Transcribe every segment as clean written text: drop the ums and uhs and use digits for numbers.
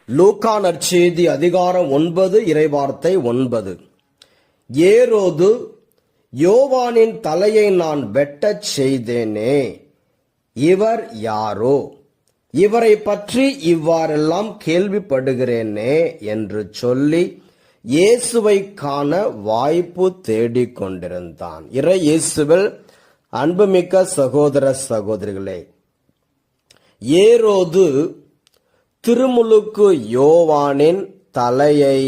லூக்கா நற்செய்தி அதிகாரம் 9 இறைவார்த்தை 9. ஏரோது, யோவானின் தலையை நான் வெட்டச் செய்தேனே, இவர் யாரோ? இவரை பற்றி இவ்வாறெல்லாம் கேள்விப்படுகிறேனே என்று சொல்லி இயேசுவை காண வாய்ப்பு தேடிக் கொண்டிருந்தான். இறை இயேசுவில் அன்புமிக்க சகோதர சகோதரிகளே, ஏரோது திருமுழுக்கு யோவானின் தலையை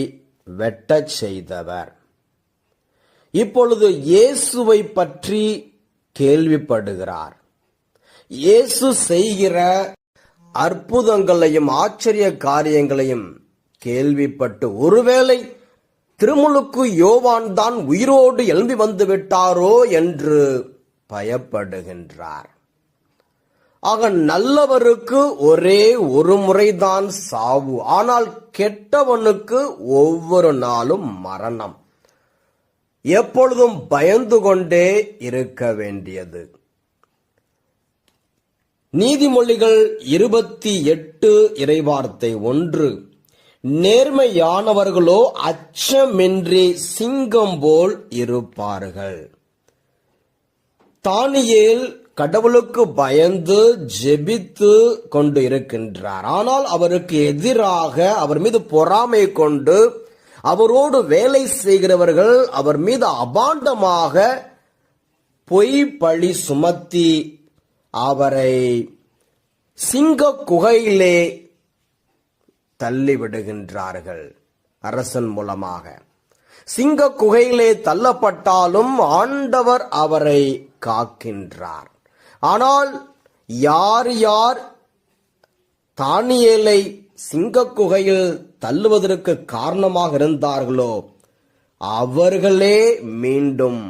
வெட்டச் செய்தவர். இப்பொழுது இயேசுவை பற்றி கேள்விப்படுகிறார். இயேசு செய்கிற அற்புதங்களையும் ஆச்சரிய காரியங்களையும் கேள்விப்பட்டு, ஒருவேளை திருமுழுக்கு யோவான் தான் உயிரோடு எழும்பி வந்து விட்டாரோ என்று பயப்படுகின்றார். ஆக நல்லவருக்கு ஒரே ஒரு முறைதான் சாவு, ஆனால் கெட்டவனுக்கு ஒவ்வொரு நாளும் மரணம். எப்பொழுதும் பயந்து கொண்டே இருக்க வேண்டியது. நீதிமொழிகள் 28 இறைவார்த்தை 1. நேர்மையானவர்களோ அச்சமின்றி சிங்கம் போல் இருப்பார்கள். தானியேல் கடவுளுக்கு பயந்து ஜெபித்து கொண்டு இருக்கின்றார். ஆனால் அவருக்கு எதிராக அவர் மீது பொறாமை கொண்டு அவரோடு வேலை செய்கிறவர்கள் அவர் மீது அபாண்டமாக பொய் பழி சுமத்தி அவரை சிங்க குகையிலே தள்ளிவிடுகின்றார்கள். அரசன் மூலமாக சிங்க குகையிலே தள்ளப்பட்டாலும் ஆண்டவர் அவரை காக்கின்றார். ஆனால் யார் யார் தானியேலை சிங்க குகையில் தள்ளுவதற்கு காரணமாக இருந்தார்களோ அவர்களே மீண்டும்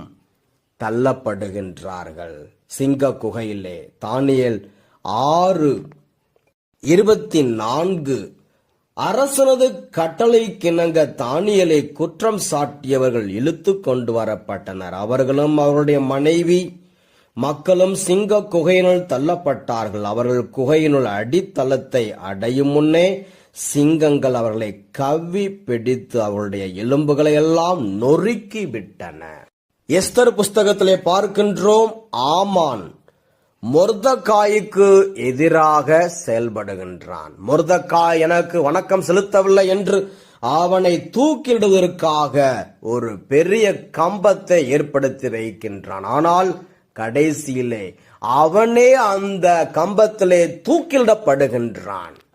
தள்ளப்படுகின்றார்கள் சிங்க குகையிலே. தானியேல் 6:24. அரசனது கட்டளைக்கிணங்க தானியேலை குற்றம் சாட்டியவர்கள் இழுத்து கொண்டு வரப்பட்டனர். அவர்களும் அவருடைய மனைவி மக்களும் சிங்க குகையினுள் தள்ளப்பட்டார்கள். அவர்கள் குகையினுள் அடித்தளத்தை அடையும் முன்னே சிங்கங்கள் அவர்களை கவ்வி பிடித்து அவருடைய எலும்புகளை எல்லாம் நொறுக்கி விட்டன. எஸ்தர் புஸ்தகத்திலே பார்க்கின்றோம், ஆமான் மொர்தெகாய்க்கு எதிராக செயல்படுகின்றான். மொர்தெகாய் எனக்கு வணக்கம் செலுத்தவில்லை என்று அவனை தூக்கிடுவதற்காக ஒரு பெரிய கம்பத்தை ஏற்படுத்தி வைக்கின்றான். ஆனால் கடைசியிலே அவனே அந்த கம்பத்திலே தூக்கிலிடப்படுகின்றான்.